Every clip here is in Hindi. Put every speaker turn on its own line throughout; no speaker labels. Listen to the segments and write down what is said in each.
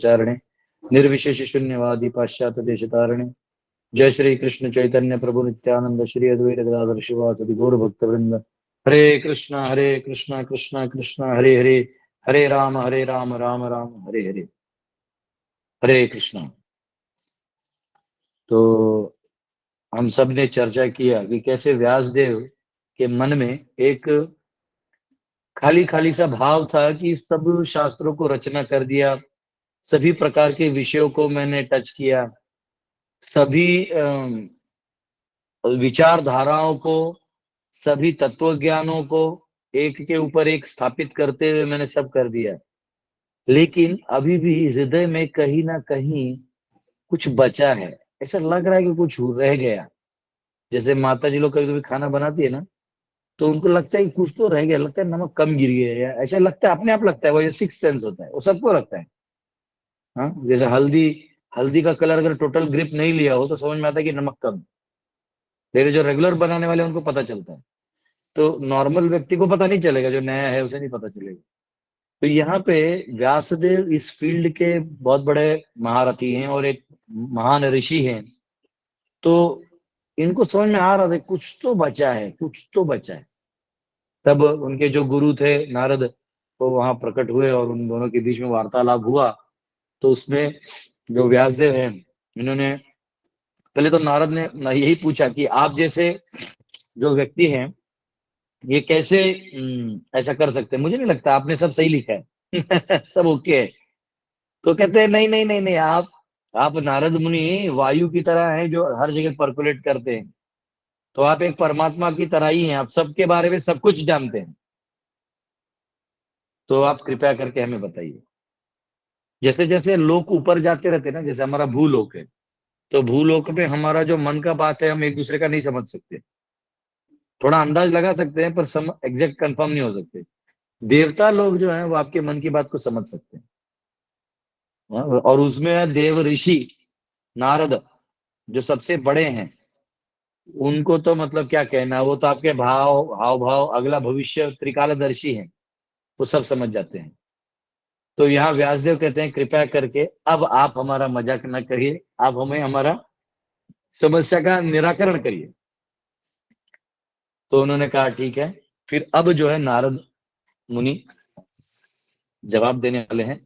चारणे निर्विशेष शून्यवादी पाश्चात्य देश तारणे जय श्री कृष्ण चैतन्य प्रभु नित्यानंद श्री अद्वैत गदाधर शिवासदि गौर भक्त वृंद। हरे कृष्ण कृष्ण कृष्ण हरे हरे, हरे राम राम राम हरे हरे। हरे कृष्ण। तो हम सब ने चर्चा किया कि कैसे व्यासदेव के मन में एक खाली खाली सा भाव था कि सब शास्त्रों को रचना कर दिया, सभी प्रकार के विषयों को मैंने टच किया, सभी विचारधाराओं को, सभी तत्व ज्ञानों को एक के ऊपर एक स्थापित करते हुए मैंने सब कर दिया, लेकिन अभी भी हृदय में कहीं ना कहीं कुछ बचा है। ऐसा लग रहा है कि कुछ रह गया। जैसे माता जी लोग कभी कभी खाना बनाती है ना, तो उनको लगता है कि कुछ तो रह गया, लगता है नमक कम गिर गया, या ऐसा लगता है, अपने आप लगता है। वो ये सिक्स सेंस होता है, वो सबको लगता है। हाँ, जैसे हल्दी, हल्दी का कलर अगर टोटल ग्रिप नहीं लिया हो तो समझ में आता है कि नमक कम। लेकिन जो रेगुलर बनाने वाले हैं, उनको पता चलता है। तो नॉर्मल व्यक्ति को पता नहीं चलेगा, जो नया है उसे नहीं पता चलेगा। तो यहाँ पे व्यासदेव इस फील्ड के बहुत बड़े महारथी हैं और एक महान ऋषि हैं। तो इनको समझ में आ रहा था कुछ तो बचा है, कुछ तो बचा है। तब उनके जो गुरु थे नारद, वो वहां प्रकट हुए और उन दोनों के बीच में वार्तालाप हुआ। तो उसमें जो व्यासदेव हैं, इन्होंने पहले तो नारद ने यही पूछा कि आप जैसे जो व्यक्ति हैं, ये कैसे ऐसा कर सकते हैं? मुझे नहीं लगता, आपने सब सही लिखा है सब ओके है। तो कहते हैं नहीं नहीं नहीं नहीं, आप नारद मुनि वायु की तरह हैं जो हर जगह परकुलेट करते हैं। तो आप एक परमात्मा की तरह ही हैं, आप सबके बारे में सब कुछ जानते हैं। तो आप कृपया करके हमें बताइए। जैसे जैसे लोक ऊपर जाते रहते हैं ना, जैसे हमारा भूलोक है, तो भूलोक में हमारा जो मन का बात है, हम एक दूसरे का नहीं समझ सकते। थोड़ा अंदाज लगा सकते हैं, पर एग्जैक्ट कंफर्म नहीं हो सकते। देवता लोग जो हैं, वो आपके मन की बात को समझ सकते हैं। हाँ, और उसमें है देव ऋषि नारद, जो सबसे बड़े हैं। उनको तो मतलब क्या कहना, वो तो आपके भाव हाव भाव अगला भविष्य त्रिकालदर्शी हैं, वो सब समझ जाते हैं। तो यहाँ व्यासदेव कहते हैं कृपया करके अब आप हमारा मजाक न करिए, आप हमें हमारा समस्या का निराकरण करिए। तो उन्होंने कहा ठीक है। फिर अब जो है नारद मुनि जवाब देने वाले हैं।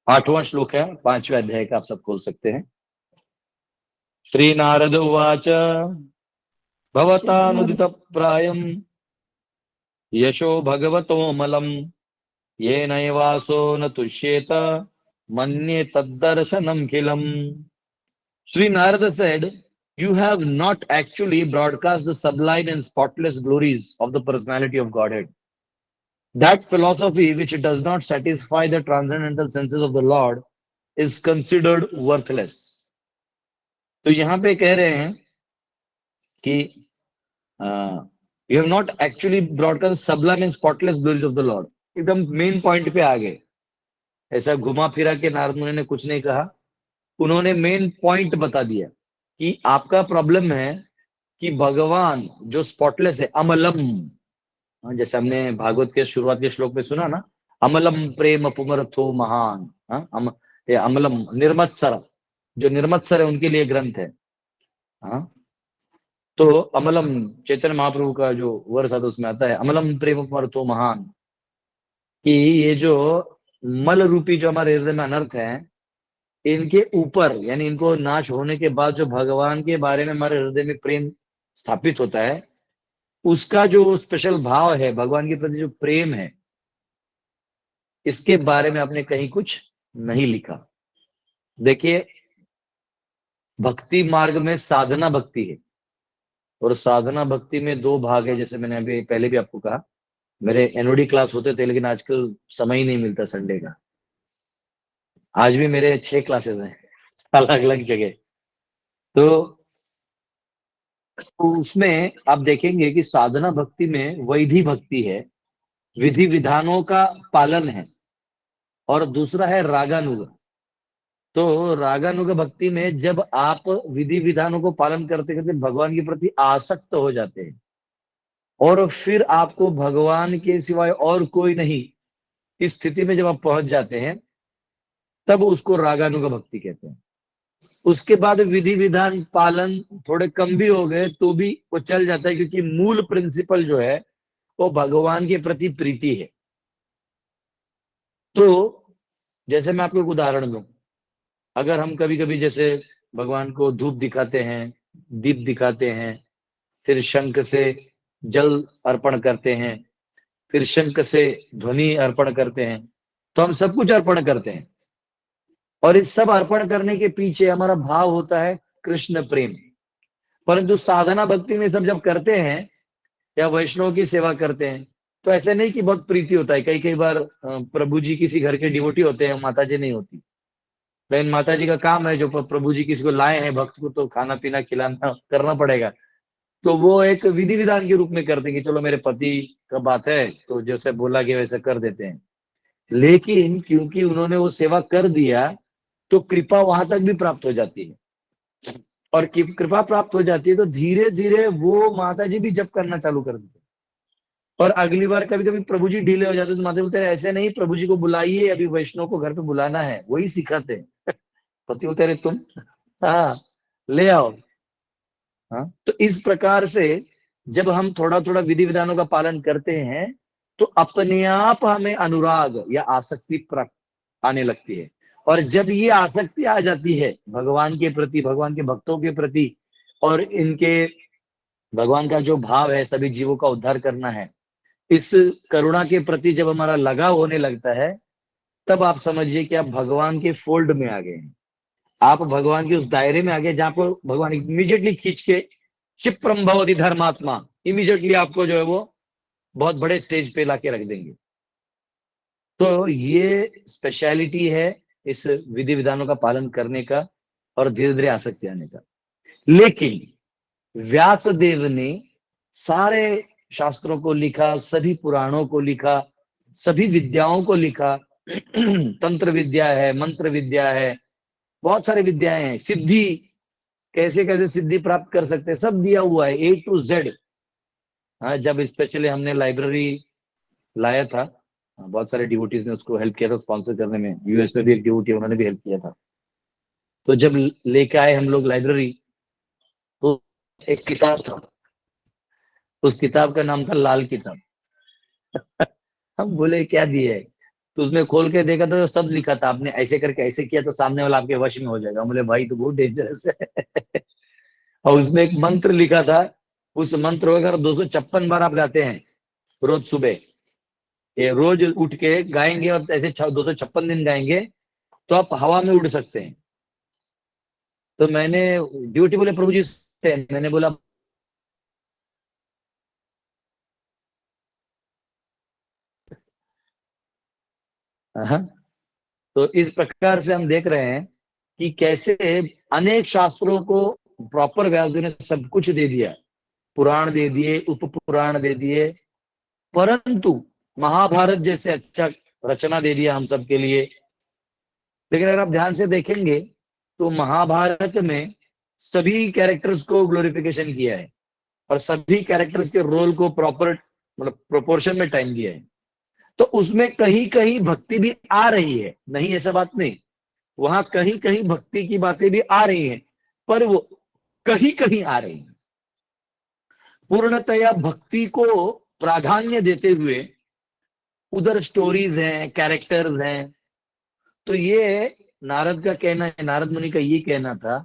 8वां श्लोक है 5वें अध्याय का, आप सब खोल सकते हैं। श्री नारद उवाच भवतानुदित प्रायम यशो भगवतोमलम येनैवासो न तुष्येत मन्ये तद्दर्शनम खिलम। Sri Narada said, "You have not actually broadcast the sublime and spotless glories of the personality of Godhead. That philosophy which does not satisfy the transcendental senses of the Lord is considered worthless." तो यहाँ पे कह रहे हैं कि you have not actually broadcast sublime and spotless glories of the lord. एकदम मेन पॉइंट पे आ गए। ऐसा घुमा फिरा के नारद मुनि ने कुछ नहीं कहा, उन्होंने मेन पॉइंट बता दिया कि आपका प्रॉब्लम है कि भगवान जो स्पॉटलेस है, अमलम। जैसे हमने भागवत के शुरुआत के श्लोक में सुना ना, अमलम प्रेम पुमरथो महान। ये अमलम निर्मत्सर, जो निर्मत्सर है उनके लिए ग्रंथ है। हाँ, तो अमलम चैतन्य महाप्रभु का जो वर्ष आता उसमें आता है अमलम प्रेम पुमरथो महान, कि ये जो मल रूपी जो हमारे हृदय में अनर्थ है, इनके ऊपर यानी इनको नाश होने के बाद जो भगवान के बारे में हमारे हृदय में प्रेम स्थापित होता है, उसका जो स्पेशल भाव है, भगवान के प्रति जो प्रेम है, इसके बारे में आपने कहीं कुछ नहीं लिखा। देखिए, भक्ति मार्ग में साधना भक्ति है, और साधना भक्ति में दो भाग है। जैसे मैंने अभी पहले भी आपको कहा, मेरे एनओडी क्लास होते थे, लेकिन आजकल समय ही नहीं मिलता संडे का। आज भी मेरे 6 क्लासेस हैं अलग अलग जगह। तो उसमें आप देखेंगे कि साधना भक्ति में वैधि भक्ति है, विधि विधानों का पालन है, और दूसरा है रागानुग। तो रागानुग भक्ति में जब आप विधि विधानों को पालन करते करते भगवान के प्रति आसक्त हो जाते हैं, और फिर आपको भगवान के सिवाय और कोई नहीं, इस स्थिति में जब आप पहुंच जाते हैं, तब उसको रागानुगा भक्ति कहते हैं। उसके बाद विधि विधान पालन थोड़े कम भी हो गए तो भी वो चल जाता है, क्योंकि मूल प्रिंसिपल जो है वो भगवान के प्रति प्रीति है। तो जैसे मैं आपको एक उदाहरण दूं, अगर हम कभी कभी जैसे भगवान को धूप दिखाते हैं, दीप दिखाते हैं, फिर शंख से जल अर्पण करते हैं, फिर शंख से ध्वनि अर्पण करते हैं, तो हम सब कुछ अर्पण करते हैं। और इस सब अर्पण करने के पीछे हमारा भाव होता है कृष्ण प्रेम। परंतु साधना भक्ति में सब जब करते हैं या वैष्णव की सेवा करते हैं, तो ऐसे नहीं कि बहुत प्रीति होता है। कई कई बार प्रभु जी किसी घर के डिवोटी होते हैं, माता जी नहीं होती, लेकिन माता जी का काम है, जो प्रभु जी किसी को लाए हैं भक्त को, तो खाना पीना खिलाना करना पड़ेगा। तो वो एक विधि विधान के रूप में करते हैं कि चलो मेरे पति का बात है, तो जैसे बोला गया वैसे कर देते हैं। लेकिन क्योंकि उन्होंने वो सेवा कर दिया, तो कृपा वहां तक भी प्राप्त हो जाती है। और कृपा प्राप्त हो जाती है तो धीरे धीरे वो माता जी भी जप करना चालू कर देते हैं। और अगली बार कभी कभी प्रभु जी ढीले हो जाते हैं, तो माता बोलते हैं ऐसे नहीं, प्रभु जी को बुलाइए, अभी वैष्णव को घर पे बुलाना है, वही सिखाते हैं। पति बोलते रहे तुम, हाँ ले आओ। हाँ, तो इस प्रकार से जब हम थोड़ा थोड़ा विधि विधानों का पालन करते हैं, तो अपने आप हमें अनुराग या आसक्ति प्राप्त आने लगती है। और जब ये आसक्ति आ जाती है भगवान के प्रति, भगवान के भक्तों के प्रति, और इनके भगवान का जो भाव है सभी जीवों का उद्धार करना है, इस करुणा के प्रति जब हमारा लगाव होने लगता है, तब आप समझिए कि आप भगवान के फोल्ड में आ गए हैं। आप भगवान के उस दायरे में आ गए जहां पर भगवान इमीडिएटली खींच के क्षिप्रम भवति धर्मात्मा, इमीडिएटली आपको जो है वो बहुत बड़े स्टेज पे लाके रख देंगे। तो ये स्पेशलिटी है इस विधि विधानों का पालन करने का और धीरे धीरे आसक्ति आने का। लेकिन व्यास देव ने सारे शास्त्रों को लिखा, सभी पुराणों को लिखा, सभी विद्याओं को लिखा। तंत्र विद्या है, मंत्र विद्या है, बहुत सारी विद्याएं हैं, सिद्धि कैसे कैसे सिद्धि प्राप्त कर सकते हैं, सब दिया हुआ है A to Z। हाँ, जब स्पेशली हमने लाइब्रेरी लाया था, बहुत सारे डिवोटीज ने उसको हेल्प किया था स्पॉन्सर करने में। यूएस में भी एक डिवोटी, उन्होंने भी हेल्प किया था। तो जब लेके आए हम लोग लाइब्रेरी, तो एक किताब था, उस किताब का नाम था लाल किताब। हम बोले क्या दिए है, तो उसमें खोल के देखा तो सब लिखा था, आपने ऐसे करके ऐसे किया तो सामने वाला आपके वश में हो जाएगा। बोले भाई तो बहुत डेंजरस है। और उसमें एक मंत्र लिखा था, उस मंत्र को अगर 256 बार आप गाते हैं रोज सुबह, ये रोज उठ के गाएंगे और ऐसे 256 दिन गाएंगे, तो आप हवा में उड़ सकते हैं। तो मैंने, ड्यूटी बोले प्रभु जी से, मैंने बोला हाँ। तो इस प्रकार से हम देख रहे हैं कि कैसे अनेक शास्त्रों को प्रॉपर व्यास जी ने सब कुछ दे दिया, पुराण दे दिए, उप पुराण दे दिए, परंतु महाभारत जैसे अच्छा रचना दे दिया हम सब के लिए। लेकिन अगर आप ध्यान से देखेंगे तो महाभारत में सभी कैरेक्टर्स को ग्लोरिफिकेशन किया है और सभी कैरेक्टर्स के रोल को प्रॉपर मतलब प्रोपोर्शन में टाइम दिया है। तो उसमें कहीं कहीं भक्ति भी आ रही है, नहीं ऐसा बात नहीं, वहां कहीं कहीं भक्ति की बातें भी आ रही हैं, पर वो कहीं कहीं आ रही हैं। पूर्णतया भक्ति को प्राधान्य देते हुए उधर स्टोरीज हैं, कैरेक्टर्स हैं। तो ये नारद का कहना है, नारद मुनि का ये कहना था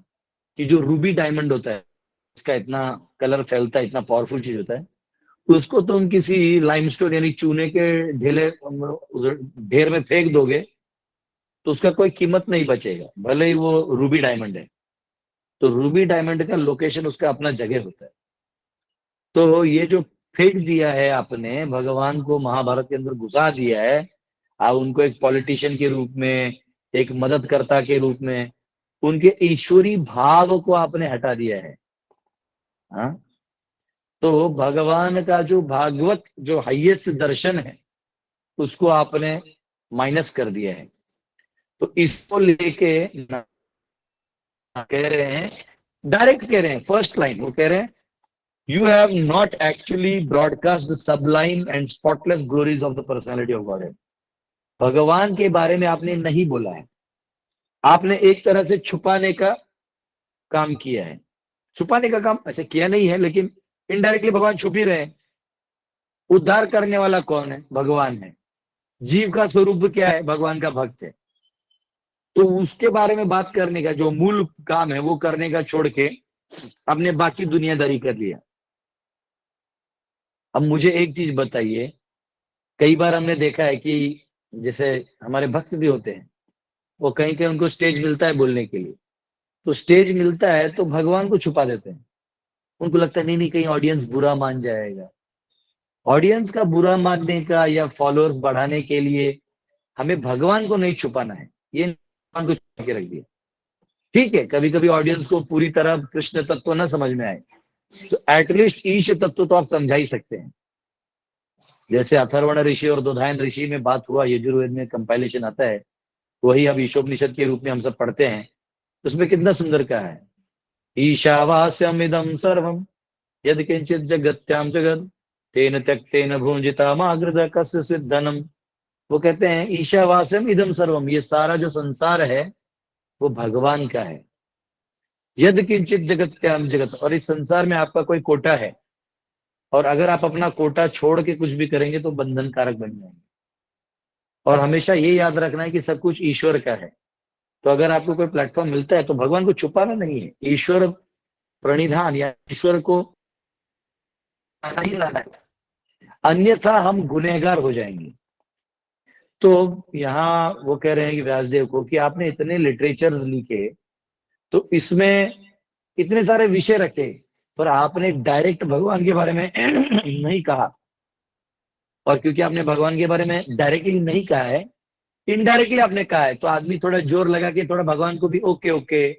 कि जो रूबी डायमंड होता है, इसका इतना कलर फैलता है, इतना पावरफुल चीज होता है, उसको तुम किसी लाइमस्टोन यानी चूने के ढेले ढेर में फेंक दोगे तो उसका कोई कीमत नहीं बचेगा, भले ही वो रूबी डायमंड है। तो रूबी डायमंड का लोकेशन उसका अपना जगह होता है। तो ये जो फेंक दिया है आपने, भगवान को महाभारत के अंदर घुसा दिया है, आप उनको एक पॉलिटिशियन के रूप में, एक मददकर्ता के रूप में, उनके ईश्वरी भाव को आपने हटा दिया है। हाँ, तो भगवान का जो भागवत जो हाईएस्ट दर्शन है उसको आपने माइनस कर दिया है। तो इसको लेके कह रहे हैं, डायरेक्ट कह रहे हैं, फर्स्ट लाइन वो कह रहे हैं, you have not actually broadcast the sublime and spotless glories of the personality of God. भगवान के बारे में आपने नहीं बोला है। आपने एक तरह से छुपाने का काम किया है। छुपाने का काम ऐसे किया नहीं है, लेकिन इनडायरेक्टली भगवान छुप ही रहे हैं। उद्धार करने वाला कौन है? भगवान है। जीव का स्वरूप क्या है? भगवान का भक्त है। तो उसके बारे में बात करने का जो मूल काम है वो करने का छोड़ के आपने बाकी दुनियादारी कर लिया। अब मुझे एक चीज बताइए, कई बार हमने देखा है कि जैसे हमारे भक्त भी होते हैं, वो कहीं कहीं उनको स्टेज मिलता है बोलने के लिए, तो स्टेज मिलता है तो भगवान को छुपा देते हैं। उनको लगता है नहीं नहीं, कहीं ऑडियंस बुरा मान जाएगा। ऑडियंस का बुरा मानने का या फॉलोअर्स बढ़ाने के लिए हमें भगवान को नहीं छुपाना है, ये भगवान को छुपा के रख दिया। ठीक है, कभी कभी ऑडियंस को पूरी तरह कृष्ण तत्व ना समझ में आए, तो एटलीस्ट ईश तत्व तो आप समझा ही सकते हैं। जैसे अथर्वण ऋषि और दोधायन ऋषि में बात हुआ, यजुर्वेद में कंपाइलेशन आता है, वही अब ईशोपनिषद के रूप में हम सब पढ़ते हैं। उसमें कितना सुंदर कहा है, ईशावास्यम इदम सर्वम यद किंचित जगत्याम जगत तेन त्यक्तेन भुंजितामाग्रद कस्य सिद्धनम। वो कहते हैं ईशावास्यम इदम सर्वम, ये सारा जो संसार है वो भगवान का है। यद किंचित जगत्याम जगत, और इस संसार में आपका कोई कोटा है, और अगर आप अपना कोटा छोड़ के कुछ भी करेंगे तो बंधन कारक बन जाएंगे। और हमेशा ये याद रखना है कि सब कुछ ईश्वर का है। तो अगर आपको कोई प्लेटफॉर्म मिलता है तो भगवान को छुपाना नहीं है, ईश्वर प्रणिधान या ईश्वर को आना ही लाना है, अन्यथा हम गुनहगार हो जाएंगे। तो यहाँ वो कह रहे हैं कि व्यासदेव को कि आपने इतने लिटरेचर लिखे, तो इसमें इतने सारे विषय रखे, पर आपने डायरेक्ट भगवान के बारे में नहीं कहा। और क्योंकि आपने भगवान के बारे में डायरेक्टली नहीं कहा है, इनडायरेक्टली आपने कहा है, तो आदमी थोड़ा जोर लगा के थोड़ा भगवान को भी ओके ओके।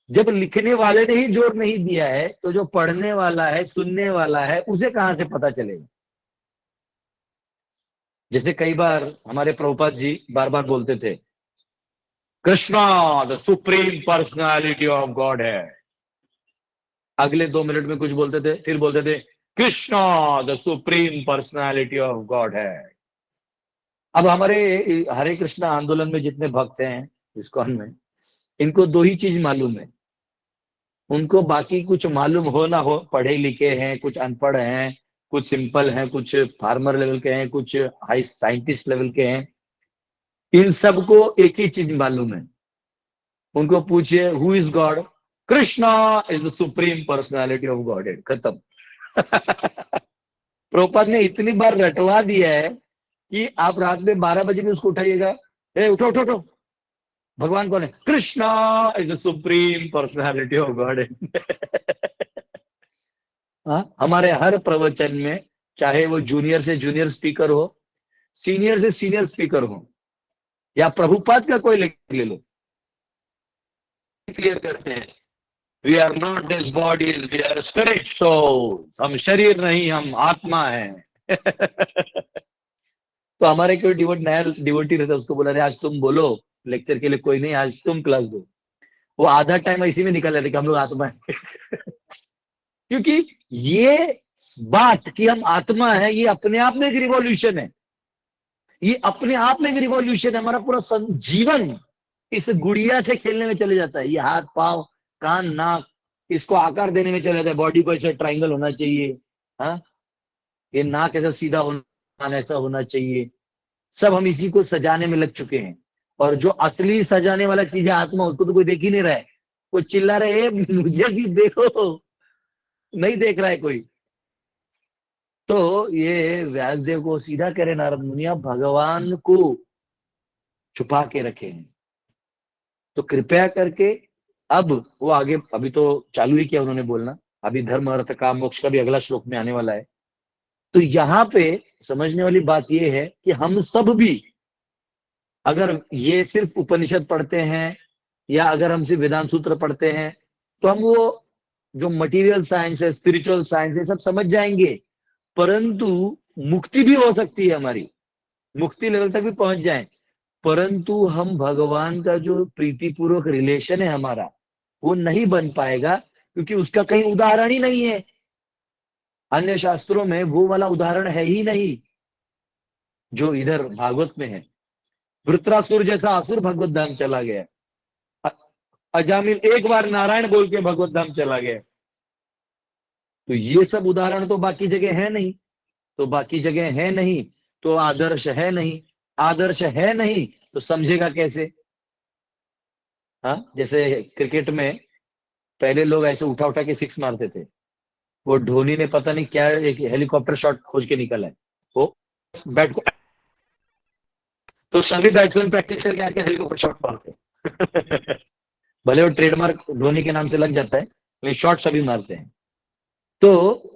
जब लिखने वाले ने ही जोर नहीं दिया है, तो जो पढ़ने वाला है, सुनने वाला है, उसे कहां से पता चलेगा? जैसे कई बार हमारे प्रभुपाद जी बार बार बोलते थे, Krishna the supreme personality of God है। अगले 2 मिनट में कुछ बोलते थे, फिर बोलते थे Krishna the supreme personality of God है। अब हमारे हरे कृष्णा आंदोलन में जितने भक्त हैं इस्कॉन में, इनको दो ही चीज मालूम है। उनको बाकी कुछ मालूम हो ना हो, पढ़े लिखे हैं, कुछ अनपढ़ हैं, कुछ सिंपल हैं, कुछ फार्मर लेवल के हैं, कुछ हाई साइंटिस्ट लेवल के हैं, इन सबको एक ही चीज मालूम है। उनको पूछिए who is God, Krishna is the supreme personality of God, खत्म। प्रभुपाद ने इतनी बार रटवा दिया है कि आप रात में 12 बजे भी उसको उठाइएगा, ए उठो उठो उठो, भगवान कौन है? Krishna is the supreme personality of God. हमारे हर प्रवचन में, चाहे वो जूनियर से जूनियर स्पीकर हो, सीनियर से सीनियर स्पीकर हो, या प्रभुपाद का कोई लेक्चर ले लो, क्लियर करते हैं, we are not this bodies, we are spirit souls. हम शरीर नहीं, हम आत्मा है। तो हमारे कोई नया डिवोटी रहता है, उसको बोला, आज तुम बोलो लेक्चर के लिए, कोई नहीं, आज तुम क्लास दो। वो आधा टाइम इसी में निकल जाते कि हम लोग आत्मा है। क्योंकि ये बात कि हम आत्मा है, ये अपने आप में एक रिवॉल्यूशन है। ये अपने आप में एक रिवॉल्यूशन है। हमारा पूरा जीवन इस गुड़िया से खेलने में चले जाता है। ये हाथ पांव कान नाक, इसको आकार देने में चले जाता है। बॉडी को ऐसा ट्राइंगल होना चाहिए, हाँ, ये नाक ऐसा सीधा होना, कान ऐसा होना चाहिए। सब हम इसी को सजाने में लग चुके हैं। और जो असली सजाने वाला चीज है आत्मा, उसको तो कोई देख ही नहीं रहा है। कोई चिल्ला रहे मुझे भी देखो, नहीं देख रहा है कोई। तो ये व्यासदेव को सीधा करे नारद मुनि, आप भगवान को छुपा के रखे हैं, तो कृपया करके। अब वो आगे अभी तो चालू ही किया उन्होंने बोलना, अभी धर्म अर्थ काम मोक्ष का भी अगला श्लोक में आने वाला है। तो यहाँ पे समझने वाली बात ये है कि हम सब भी, अगर ये सिर्फ उपनिषद पढ़ते हैं या अगर हम सिर्फ वेदांत सूत्र पढ़ते हैं, तो हम वो जो मटेरियल साइंस है, स्पिरिचुअल साइंस है, सब समझ जाएंगे। परंतु मुक्ति भी हो सकती है, हमारी मुक्ति लेवल तक भी पहुंच जाए, परंतु हम भगवान का जो प्रीतिपूर्वक रिलेशन है हमारा, वो नहीं बन पाएगा, क्योंकि उसका कहीं उदाहरण ही नहीं है। अन्य शास्त्रों में वो वाला उदाहरण है ही नहीं जो इधर भागवत में है। वृत्रासुर जैसा असुर भगवत धाम चला गया, अजामिल एक बार नारायण बोल के भगवत धाम चला गया। तो ये सब उदाहरण तो बाकी जगह है नहीं, तो बाकी जगह है नहीं तो आदर्श है नहीं, आदर्श है नहीं तो समझेगा कैसे? हाँ, जैसे क्रिकेट में पहले लोग ऐसे उठा उठा के सिक्स मारते थे, वो धोनी ने पता नहीं क्या एक हेलीकॉप्टर शॉट खोज के निकला है, वो बैट को, तो सभी बैट्समैन प्रैक्टिस करके आके हेलीकॉप्टर शॉट मारते भले वो ट्रेडमार्क धोनी के नाम से लग जाता है, लेकिन शॉट सभी मारते हैं। तो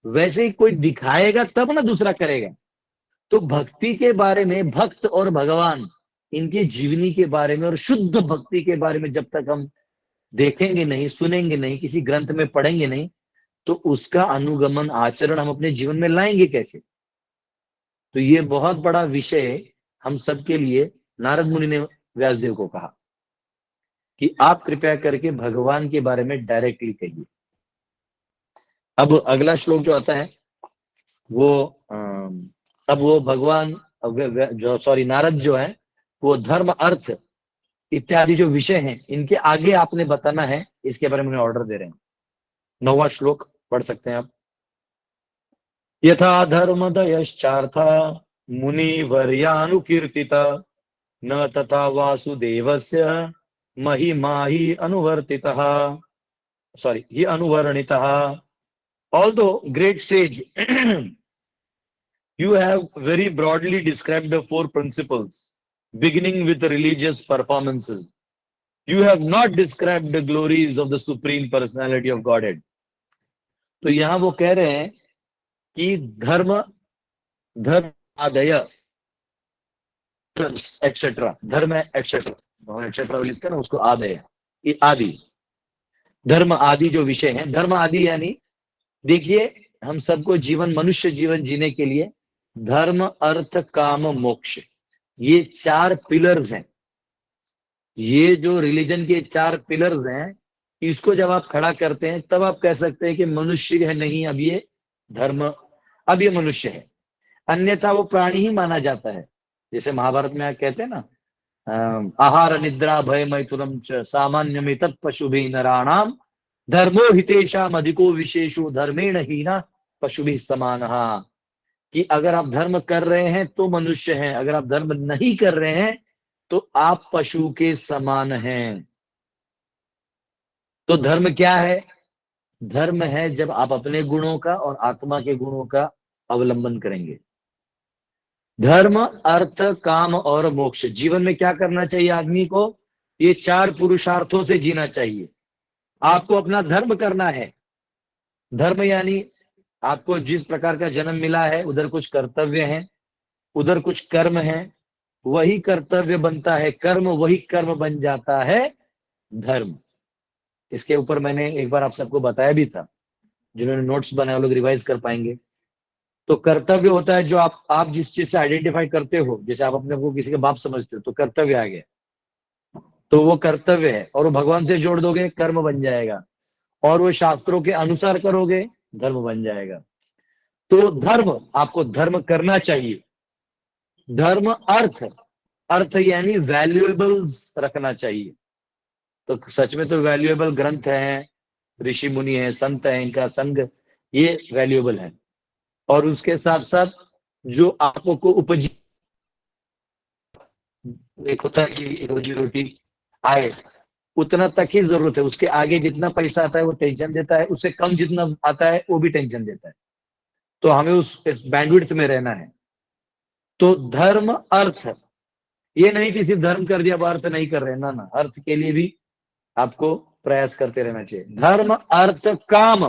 वैसे ही कोई दिखाएगा तब ना दूसरा करेगा। तो भक्ति के बारे में, भक्त और भगवान, इनकी जीवनी के बारे में और शुद्ध भक्ति के बारे में जब तक हम देखेंगे नहीं, सुनेंगे नहीं, किसी ग्रंथ में पढ़ेंगे नहीं, तो उसका अनुगमन, आचरण हम अपने जीवन में लाएंगे कैसे? तो ये बहुत बड़ा विषय हम सबके लिए नारद मुनि ने व्यासदेव को कहा कि आप कृपया करके भगवान के बारे में डायरेक्टली कहिए। अब अगला श्लोक जो आता है वो अब वो भगवान जो नारद जो है वो धर्म अर्थ इत्यादि जो विषय हैं इनके आगे आपने बताना है, इसके बारे में ऑर्डर दे रहे हैं। 9वां श्लोक पढ़ सकते हैं आप। यथा धर्मदयश्चार्था मुनिवर्यानुकीर्तिता न तथा वासुदेवस्य महिमा ही अनुवर्तितः, sorry he अनुवर्णितः। Although great sage, you have very broadly described the 4 principles, beginning with the religious performances. You have not described the glories of the Supreme Personality of Godhead. तो यहां वो कह रहे हैं कि धर्म आदय एक्सेट्रा, धर्म एक्सेट्रा लिखते हैं ना, उसको आदय, आदि, धर्म आदि जो विषय हैं, धर्म आदि यानी देखिए हम सबको जीवन, मनुष्य जीवन जीने के लिए धर्म अर्थ काम मोक्ष, ये 4 पिलर्स हैं। ये जो रिलीजन के 4 पिलर्स हैं, इसको जब आप खड़ा करते हैं तब आप कह सकते हैं कि मनुष्य है नहीं, अब ये धर्म, अब ये मनुष्य है, अन्यथा वो प्राणी ही माना जाता है। जैसे महाभारत में कहते हैं ना, आहार निद्रा भय मैथुनम च सामान्यमित पशुभि नराणाम धर्मो हितेषाम अधिको विशेषो धर्मेण हीना पशुभि समानः, कि अगर आप धर्म कर रहे हैं तो मनुष्य हैं, अगर आप धर्म नहीं कर रहे हैं तो आप पशु के समान हैं। तो धर्म क्या है? धर्म है जब आप अपने गुणों का और आत्मा के गुणों का अवलंबन करेंगे। धर्म अर्थ काम और मोक्ष, जीवन में क्या करना चाहिए आदमी को? ये 4 पुरुषार्थों से जीना चाहिए। आपको अपना धर्म करना है। धर्म यानी आपको जिस प्रकार का जन्म मिला है उधर कुछ कर्तव्य हैं, उधर कुछ कर्म है, वही कर्तव्य बनता है कर्म, वही कर्म बन जाता है धर्म। इसके ऊपर मैंने एक बार आप सबको बताया भी था, जिन्होंने नोट्स बनाए वो लोग रिवाइज कर पाएंगे। तो कर्तव्य होता है जो आप जिस चीज से आइडेंटिफाई करते हो, जैसे आप अपने को किसी के बाप समझते हो तो कर्तव्य आ गया, तो वो कर्तव्य है, और वो भगवान से जोड़ दोगे कर्म बन जाएगा, और वो शास्त्रों के अनुसार करोगे धर्म बन जाएगा। तो धर्म, आपको धर्म करना चाहिए। धर्म अर्थ, अर्थ यानी वैल्यूएबल्स रखना चाहिए। तो सच में तो वैल्यूएबल ग्रंथ है, ऋषि मुनि है, संत है, इनका संग, ये वैल्यूएबल है। और उसके साथ साथ जो आपको उपजी, एक होता है कि रोजी रोटी आए उतना तक ही जरूरत है, उसके आगे जितना पैसा आता है वो टेंशन देता है, उससे कम जितना आता है वो भी टेंशन देता है। तो हमें उस बैंडविड्थ में रहना है। तो धर्म अर्थ, ये नहीं कि सिर्फ धर्म कर दिया अब अर्थ नहीं कर रहे, ना ना, अर्थ के लिए भी आपको प्रयास करते रहना चाहिए। धर्म अर्थ काम,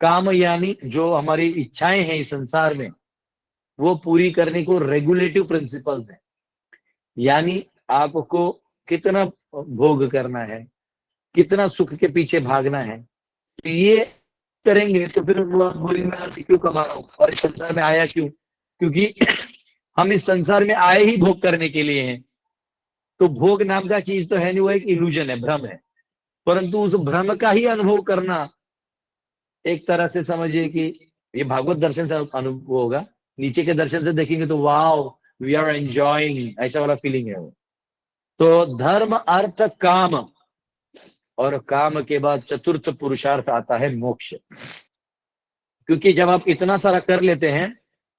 काम यानी जो हमारी इच्छाएं हैं इस संसार में वो पूरी करने को रेगुलेटिव प्रिंसिपल्स हैं, यानी आपको कितना भोग करना है, कितना सुख के पीछे भागना है, तो ये करेंगे तो फिर बोली मैं अर्थ क्यों कमा रहा हूं और इस संसार में आया क्यों? क्योंकि हम इस संसार में आए ही भोग करने के लिए हैं। तो भोग नाम का चीज तो है नहीं, वो एक इल्यूजन है, भ्रम है। परंतु उस भ्रम का ही अनुभव करना, एक तरह से समझिए कि ये भागवत दर्शन से अनुभव होगा। नीचे के दर्शन से देखेंगे तो वाव, वी आर एंजॉइंग, ऐसा वाला फीलिंग है वो। तो धर्म अर्थ काम, और काम के बाद चतुर्थ पुरुषार्थ आता है मोक्ष। क्योंकि जब आप इतना सारा कर लेते हैं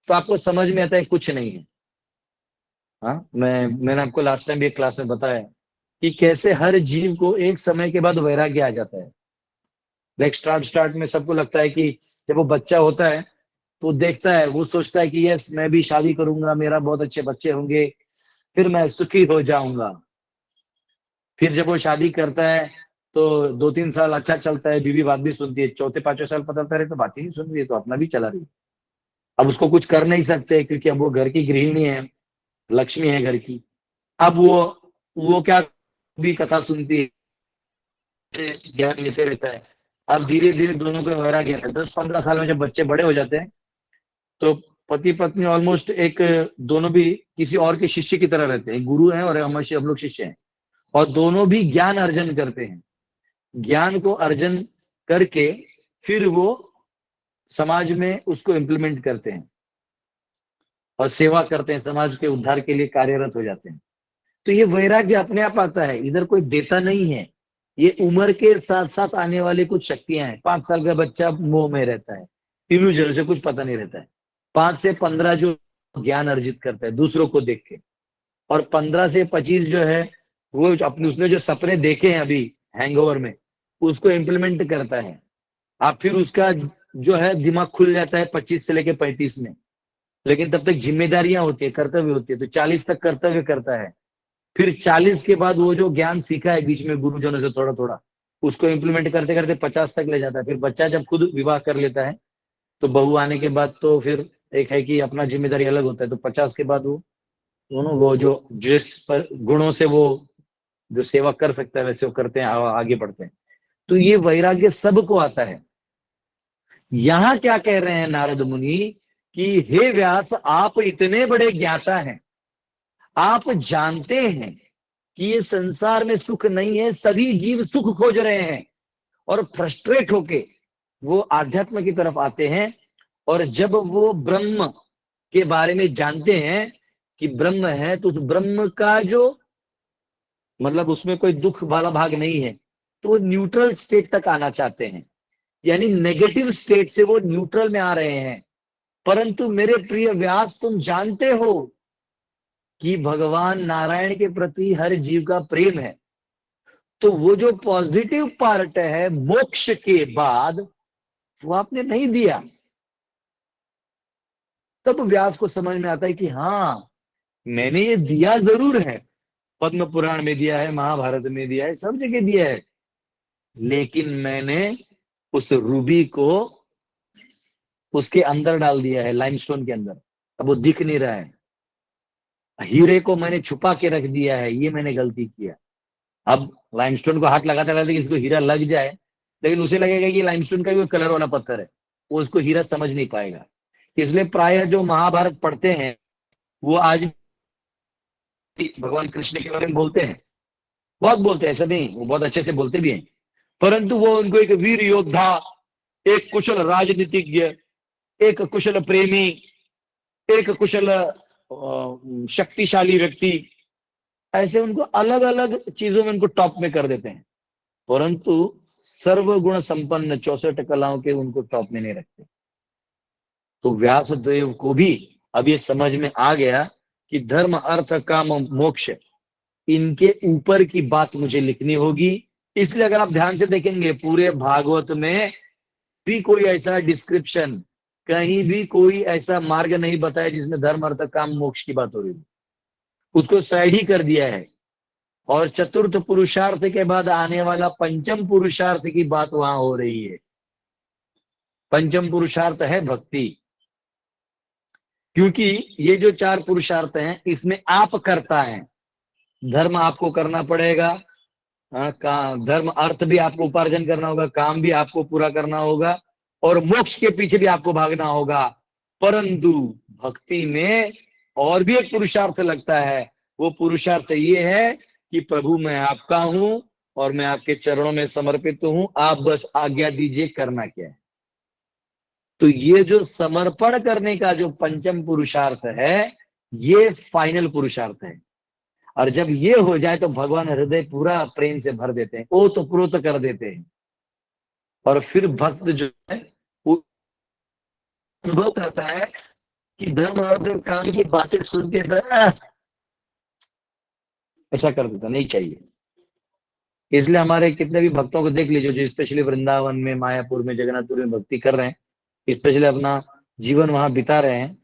तो आपको समझ में आता है कुछ नहीं है। हाँ, मैंने आपको लास्ट टाइम भी एक क्लास में बताया कि कैसे हर जीव को एक समय के बाद वैराग्य आ जाता है। लाइक स्टार्ट में सबको लगता है कि जब वो बच्चा होता है तो देखता है, वो सोचता है कि यस मैं भी शादी करूंगा, मेरा बहुत अच्छे बच्चे होंगे, फिर मैं सुखी हो जाऊंगा। फिर जब वो शादी करता है तो 2-3 साल अच्छा चलता है, बीवी बात भी सुनती है, चौथे पांचवें साल पता चलता है तो बात ही नहीं सुन रही है, तो अपना भी चला रही है। अब उसको कुछ कर नहीं सकते क्योंकि अब वो घर की गृहिणी है, लक्ष्मी है घर की। अब वो क्या, भी कथा सुनती है, ज्ञान लेते रहता है। अब धीरे धीरे दोनों को वैराग्य है। 10-15 साल में जब बच्चे बड़े हो जाते हैं तो पति पत्नी ऑलमोस्ट एक, दोनों भी किसी और के शिष्य की तरह रहते हैं। गुरु हैं और हम लोग शिष्य हैं, और दोनों भी ज्ञान अर्जन करते हैं। ज्ञान को अर्जन करके फिर वो समाज में उसको इम्प्लीमेंट करते हैं और सेवा करते हैं, समाज के उद्धार के लिए कार्यरत हो जाते हैं। तो ये वैराग्य अपने आप आता है, इधर कोई देता नहीं है। ये उम्र के साथ साथ आने वाली कुछ शक्तियां हैं। 5 साल का बच्चा मोह में रहता है, इल्यूजन से कुछ पता नहीं रहता है। 5 से 15 जो ज्ञान अर्जित करता है दूसरों को देख के, और 15 से 25 जो है वो अपने, उसने जो सपने देखे हैं अभी हैंगओवर में, उसको इम्प्लीमेंट करता है। आप फिर उसका जो है दिमाग खुल जाता है 25 से लेके 35 में। लेकिन तब तक जिम्मेदारियां होती है, कर्तव्य होती है, तो 40 तक कर्तव्य करता है। फिर 40 के बाद वो जो ज्ञान सीखा है बीच में गुरुजनों से थोड़ा थोड़ा, उसको इम्प्लीमेंट करते करते 50 तक ले जाता है। फिर बच्चा जब खुद विवाह कर लेता है तो बहू आने के बाद तो फिर एक है कि अपना जिम्मेदारी अलग होता है। तो 50 के बाद वो दोनों, वो जो जिस पर गुणों से वो जो सेवा कर सकता है वैसे वो करते हैं, आगे बढ़ते हैं। तो ये वैराग्य सबको आता है। यहां क्या कह रहे हैं नारद मुनि कि हे व्यास, आप इतने बड़े ज्ञाता हैं, आप जानते हैं कि ये संसार में सुख नहीं है, सभी जीव सुख खोज रहे हैं, और फ्रस्ट्रेट होके वो आध्यात्म की तरफ आते हैं। और जब वो ब्रह्म के बारे में जानते हैं कि ब्रह्म है, तो उस ब्रह्म का जो मतलब उसमें कोई दुख वाला भाग नहीं है, तो वो न्यूट्रल स्टेट तक आना चाहते हैं। यानी नेगेटिव स्टेट से वो न्यूट्रल में आ रहे हैं। परंतु मेरे प्रिय व्यास, तुम जानते हो कि भगवान नारायण के प्रति हर जीव का प्रेम है। तो वो जो पॉजिटिव पार्ट है मोक्ष के बाद, वो आपने नहीं दिया। तब व्यास को समझ में आता है कि हाँ, मैंने ये दिया जरूर है, पद्म पुराण में दिया है, महाभारत में दिया है, सब जगह दिया है, लेकिन मैंने उस रूबी को उसके अंदर डाल दिया है, लाइमस्टोन के अंदर। अब वो दिख नहीं रहा है। हीरे को मैंने छुपा के रख दिया है, ये मैंने गलती किया। अब लाइमस्टोन को हाथ लगाते लगाते इसको हीरा लग जाए, लेकिन उसे लगेगा कि लाइमस्टोन का भी कलर वाला पत्थर है, वो उसको हीरा समझ नहीं पाएगा। इसलिए प्रायः जो महाभारत पढ़ते हैं वो आज भी भगवान कृष्ण के बारे में बोलते हैं, बहुत बोलते हैं, ऐसा नहीं, वो बहुत अच्छे से बोलते भी हैं। परंतु वो उनको एक वीर योद्धा, एक कुशल राजनीतिज्ञ, एक कुशल प्रेमी, एक कुशल शक्तिशाली व्यक्ति, ऐसे उनको अलग अलग चीजों में उनको टॉप में कर देते हैं। परंतु सर्वगुण संपन्न 64 कलाओं के उनको टॉप में नहीं रखते। तो व्यास देव को भी अब ये समझ में आ गया कि धर्म अर्थ काम मोक्ष, इनके ऊपर की बात मुझे लिखनी होगी। इसलिए अगर आप ध्यान से देखेंगे पूरे भागवत में भी कोई ऐसा डिस्क्रिप्शन, कहीं भी कोई ऐसा मार्ग नहीं बताया जिसमें धर्म अर्थ काम मोक्ष की बात हो रही है। उसको साइड ही कर दिया है। और चतुर्थ पुरुषार्थ के बाद आने वाला पंचम पुरुषार्थ की बात वहां हो रही है। पंचम पुरुषार्थ है भक्ति। क्योंकि ये जो 4 पुरुषार्थ हैं इसमें आप करता है, धर्म आपको करना पड़ेगा, धर्म अर्थ भी आपको उपार्जन करना होगा, काम भी आपको पूरा करना होगा, और मोक्ष के पीछे भी आपको भागना होगा। परंतु भक्ति में और भी एक पुरुषार्थ लगता है। वो पुरुषार्थ ये है कि प्रभु मैं आपका हूं और मैं आपके चरणों में समर्पित हूं, आप बस आज्ञा दीजिए करना क्या है। तो ये जो समर्पण करने का जो पंचम पुरुषार्थ है, ये फाइनल पुरुषार्थ है। और जब ये हो जाए तो भगवान हृदय पूरा प्रेम से भर देते हैं, ओतप्रोत कर देते हैं। और फिर भक्त जो है वो अनुभव करता है कि धर्म अर्थ काम की बातें सुन के ऐसा कर देता नहीं चाहिए। इसलिए हमारे कितने भी भक्तों को देख लीजिए जो स्पेशली वृंदावन में, मायापुर में, जगन्नाथपुर में भक्ति कर रहे हैं, स्पेशली अपना जीवन वहां बिता रहे हैं,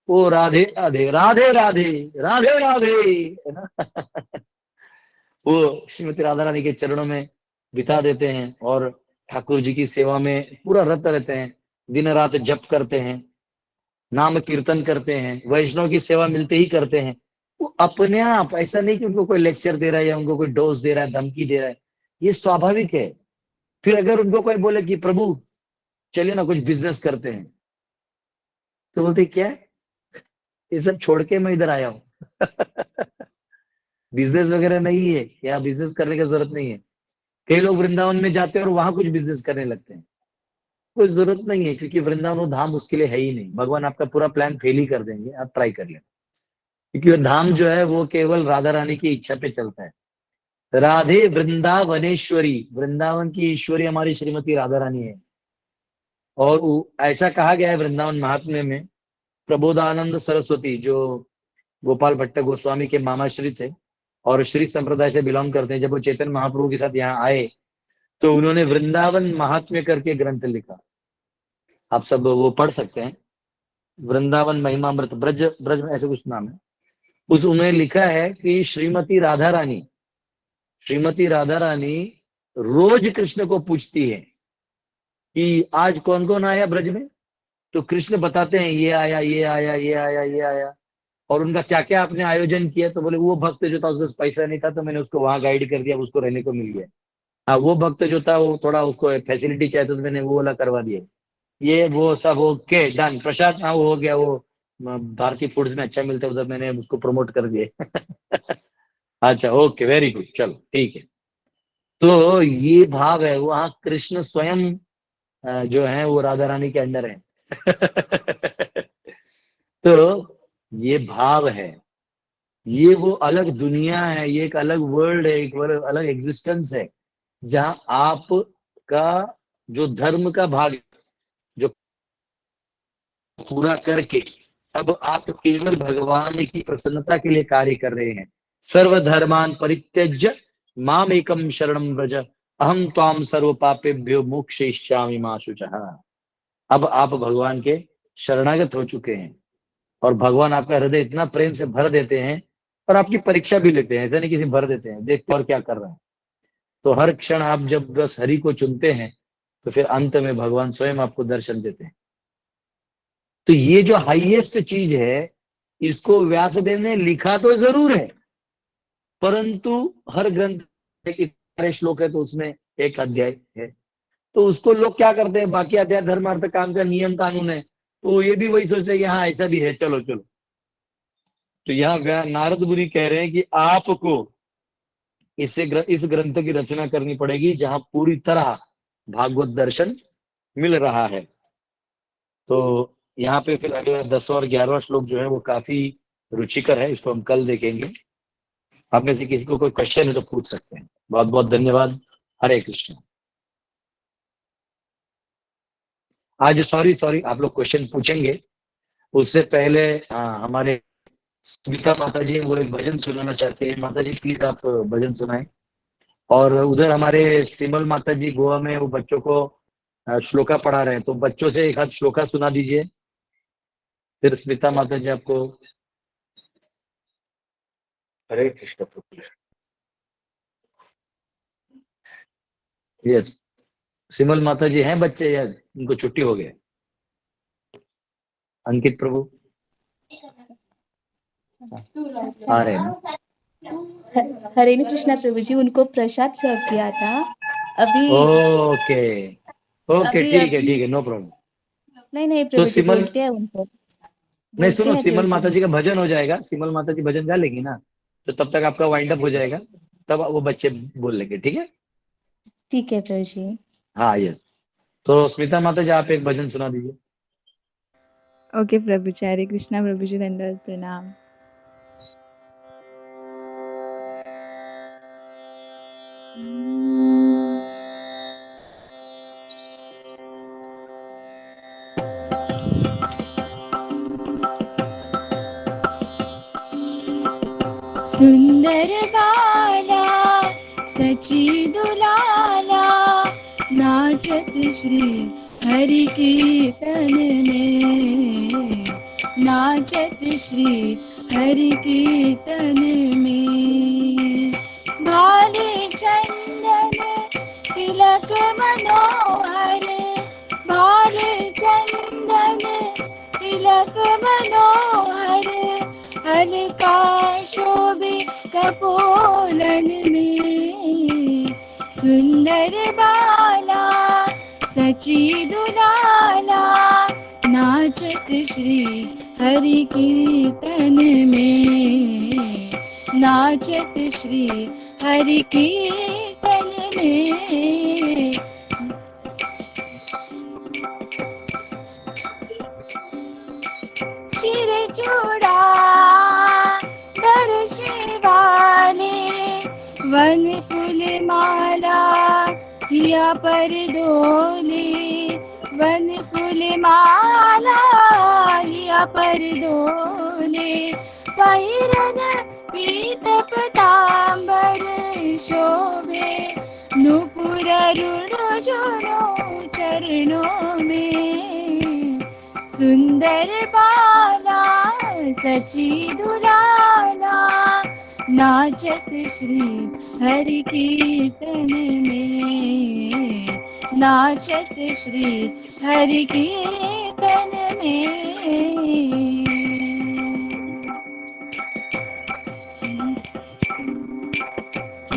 वो राधे राधे राधे राधे राधे राधे, है ना। वो श्रीमती राधा रानी के चरणों में बिता देते हैं और ठाकुर जी की सेवा में पूरा रत रहते हैं, दिन रात जप करते हैं, नाम कीर्तन करते हैं, वैष्णव की सेवा मिलते ही करते हैं। वो अपने आप, ऐसा नहीं कि उनको कोई लेक्चर दे रहा है या उनको कोई डोज दे रहा है, धमकी दे रहा है, ये स्वाभाविक है। फिर अगर उनको कोई बोले कि प्रभु चलिए ना कुछ बिजनेस करते हैं, तो बोलते क्या है? ये सब छोड़ के मैं इधर आया हूँ। बिजनेस वगैरह नहीं है, या बिजनेस करने की जरूरत नहीं है। कई लोग वृंदावन में जाते हैं और वहां कुछ बिजनेस करने लगते हैं, कोई जरूरत नहीं है, क्योंकि वृंदावन वो धाम उसके लिए है ही नहीं। भगवान आपका पूरा प्लान फेल ही कर देंगे, आप ट्राई कर लें। क्योंकि वो धाम जो है वो केवल राधा रानी की इच्छा पे चलता है। राधे वृंदावनेश्वरी, वृंदावन की ईश्वरी हमारी श्रीमती राधा रानी है। और ऐसा कहा गया है वृंदावन महात्म्य में, प्रबोधानंद सरस्वती जो गोपाल भट्ट गोस्वामी के मामाश्री थे और श्री संप्रदाय से बिलोंग करते हैं, जब वो चैतन्य महाप्रभु के साथ यहाँ आए तो उन्होंने वृंदावन महात्म्य करके ग्रंथ लिखा। आप सब वो पढ़ सकते हैं, वृंदावन महिमामृत, ब्रज ब्रज में ऐसे कुछ नाम है। उस उन्होंने लिखा है कि श्रीमती राधा रानी रोज कृष्ण को पूछती है कि आज कौन कौन आया ब्रज में। तो कृष्ण बताते हैं ये आया, ये आया, ये आया, ये आया, और उनका क्या क्या आपने आयोजन किया। तो बोले वो भक्त जो था उसके पास पैसा नहीं था तो मैंने उसको वहां गाइड कर दिया, उसको रहने को मिल गया। हाँ, वो भक्त जो था वो थोड़ा उसको फैसिलिटी चाहिए तो मैंने वो वाला करवा दिया। ये वो सब ओके डन, प्रसाद हाँ वो हो गया, वो भारतीय फूड्स में अच्छा मिलता है उधर, मैंने उसको प्रमोट कर दिया। अच्छा ओके वेरी गुड, चलो ठीक है। तो ये भाव है, वहां कृष्ण स्वयं जो है वो राधा रानी के अंडर है। तो ये भाव है, ये वो अलग दुनिया है, ये एक अलग वर्ल्ड है, एक अलग एग्जिस्टेंस है, जहां आपका जो धर्म का भाग जो पूरा करके अब आप केवल भगवान की प्रसन्नता के लिए कार्य कर रहे हैं। सर्वधर्मान परित्यज्य माम एकम शरणम व्रज अहम त्वाम सर्व पापेभ्यो मोक्षयिष्यामि मा शुचः। अब आप भगवान के शरणागत हो चुके हैं और भगवान आपका हृदय इतना प्रेम से भर देते हैं और आपकी परीक्षा भी लेते हैं, ऐसा नहीं किसी भर देते हैं, देखते और क्या कर रहे हैं। तो हर क्षण आप जब बस हरि को चुनते हैं तो फिर अंत में भगवान स्वयं आपको दर्शन देते हैं। तो ये जो हाईएस्ट चीज है, इसको व्यासदेव ने लिखा तो जरूर है, परंतु हर ग्रंथ के 11 श्लोक है तो उसमें एक अध्याय है। तो उसको लोग क्या करते हैं, बाकी अध्याय धर्म अर्थ काम का नियम कानून है, तो ये भी वही सोचते हैं कि हाँ ऐसा भी है, चलो चलो। तो यहाँ नारद मुनि कह रहे हैं कि आपको इस ग्रंथ की रचना करनी पड़ेगी जहां पूरी तरह भागवत दर्शन मिल रहा है। तो यहाँ पे फिर अगला 10 और 11वां श्लोक जो है वो काफी रुचिकर है, इसको हम कल देखेंगे। आप में से किसी को कोई क्वेश्चन है तो पूछ सकते हैं। बहुत बहुत धन्यवाद। हरे कृष्ण। आज सॉरी आप लोग क्वेश्चन पूछेंगे, उससे पहले हमारे स्मिता माता जी वो एक भजन सुनाना चाहते हैं। माता जी प्लीज आप भजन सुनाएं। और उधर हमारे सिमल माता जी गोवा में वो बच्चों को श्लोका पढ़ा रहे हैं, तो बच्चों से एक आध श्लोका सुना दीजिए। फिर स्मिता माता जी आपको। हरे कृष्ण प्रभु। यस, सिमल माता जी हैं बच्चे या उनको छुट्टी हो गया? अंकित प्रभु आ रहे हैं ना?
हरे कृष्णा प्रभु जी, उनको प्रसाद सर्व किया था अभी।
ओके ओके,
अभी
ठीक है
अभी
ठीक है, नो प्रॉब्लम।
नहीं
तो
प्रभु जी,
सिमल,
बोलते हैं उनको,
नहीं
बोलते
सुनो,
हैं प्रभु
सिमल माता
जी।
जी का भजन हो जाएगा, सिमल माता जी भजन गा लेगी ना, तो तब तक आपका वाइंड अप हो जाएगा, तब वो बच्चे बोल लेंगे, ठीक है?
ठीक है प्रभु जी।
हाँ यस। तो स्मिता माता जी आप एक भजन सुना दीजिए।
ओके प्रभु जी, हरे कृष्णा प्रभु जी, दंडवत प्रणाम। सुंदर बाला सची दुलाला, नाचत श्री हरि कीर्तन में, नाचत श्री हरि कीर्तन में। भाले चंदन तिलक मनोहर, भाले चंदन तिलक मनोहर, हल्का शोभे कपोलन में। सुंदर बाला सची दुलाला, नाचत श्री हरि कीर्तन में, नाचत श्री हरि कीर्तन में। शिर चूड़ा दर्शी वाले, वन फूल माला हिया पर डोले, वन फूल माला हिया पर डोले। पहिरन पीत पतांबर शोभे, नूपुर रुणु झुनु चरणों में। सुंदर बाला सची दुलाला, नाचत श्री हरि कीर्तन में, नाचत श्री हरि कीर्तन में।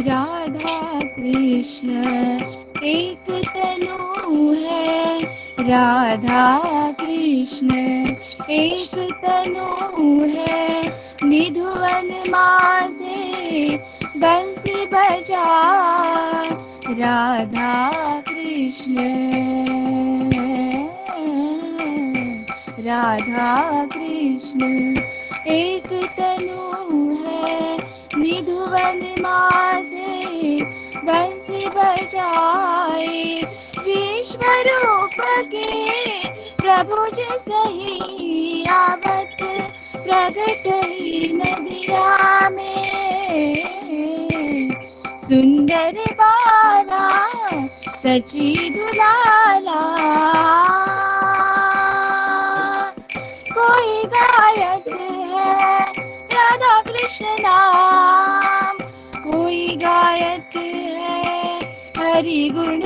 राधा कृष्ण एक तनु है, राधा कृष्ण एक तनु है। निधुवन माझे बंसी बजा, राधा कृष्ण, राधा कृष्ण एक तनु है। निधुवन माझे बंसी बजाए, विश्व रूप के प्रभु जी सही आवत, प्रगट नदिया में। सुंदर बाला सची दुलाला, कोई गायक है राधा कृष्ण नाम, कोई गायक है हरि गुण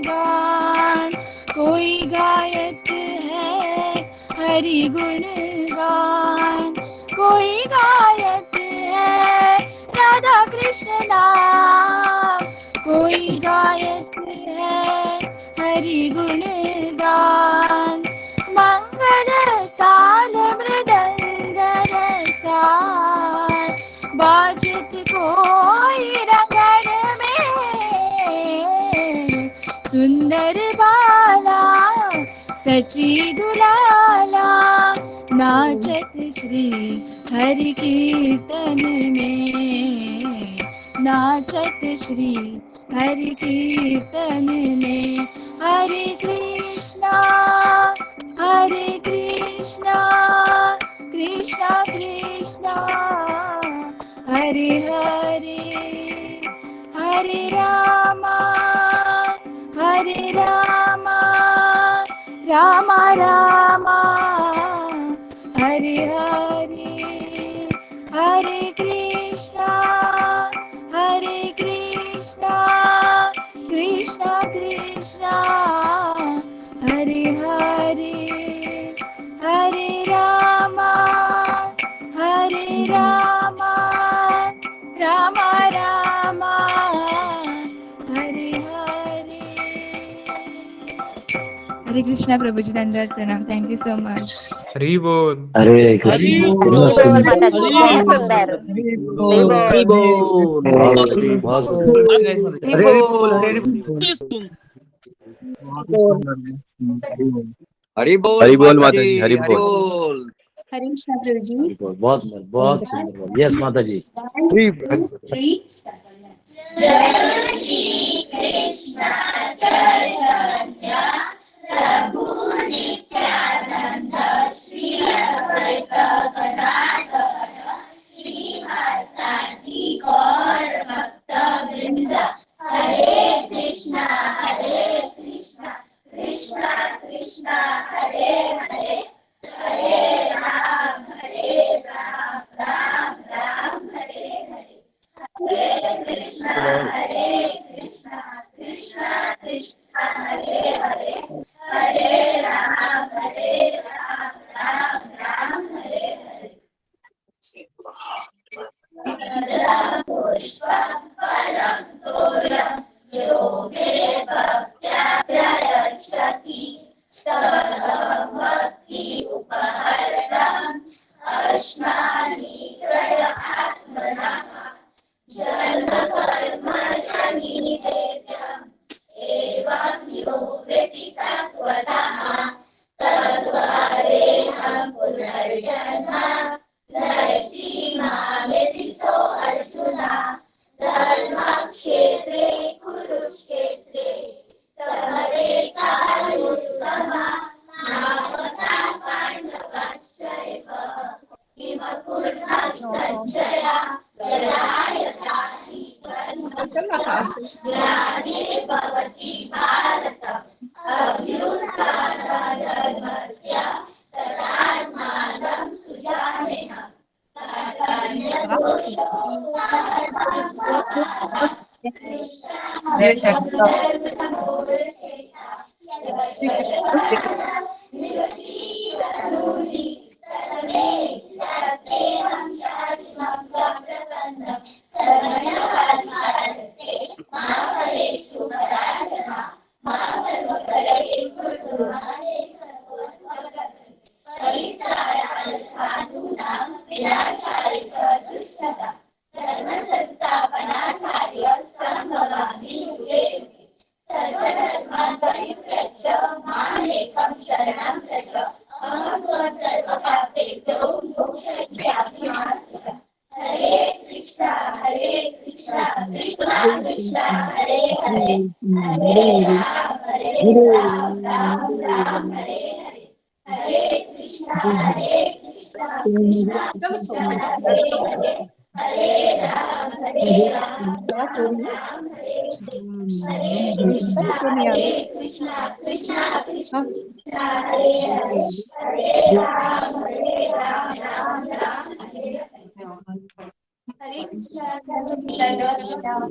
गान, कोई गायक है हरि गुण गान, कोई गायक है राधा कृष्ण नाम, कोई गायक है हरि गुण गान। मंगल ताल मृदंग रसाल, बाजत कोई रंगन में। सुंदर बाला सची दुलाला, नाचत श्री हरि कीर्तन में, नाचत श्री हरि कीर्तन में। हरे कृष्णा हरे कृष्णा, कृष्णा कृष्णा हरे हरे, हरे रामा रामा रामा हरे हरे, हरे कृष्णा कृष्णा कृष्णा हरे हरे, हरे रामा रामा रामा हरे हरे। हरे कृष्णा प्रभु जी, दंडवत प्रणाम। Thank you so much.
Hari बोल।
हरे कृष्ण। कितना सुंदर, बहुत सुंदर।
हरि बोल। हरि बोल माता जी, हरि बोल।
हरे कृष्णा प्रभु जी।
बहुत सुंदर, बहुत सुंदर। यस माता जी।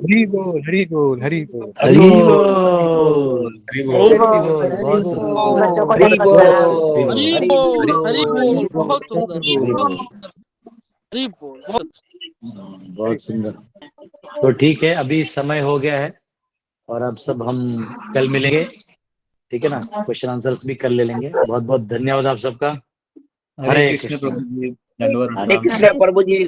हरि बोल हरि बोल हरि बोल
हरि
हरि
बोल, हरि बोल, बहुत सुंदर,
हरि बोल
हरि बोल,
हरि बोल, बहुत सुंदर,
हरि
बहुत
बोल।
हरि बोल, बहुत
बहुत सुंदर। तो ठीक है, अभी समय हो गया है और अब सब हम कल मिलेंगे, ठीक है ना? क्वेश्चन आंसर्स भी कर ले लेंगे। बहुत बहुत धन्यवाद आप सबका।
हरे कृष्ण प्रभु जी, दंडवत
हरे
प्रणाम।
कृष्ण प्रभु जी।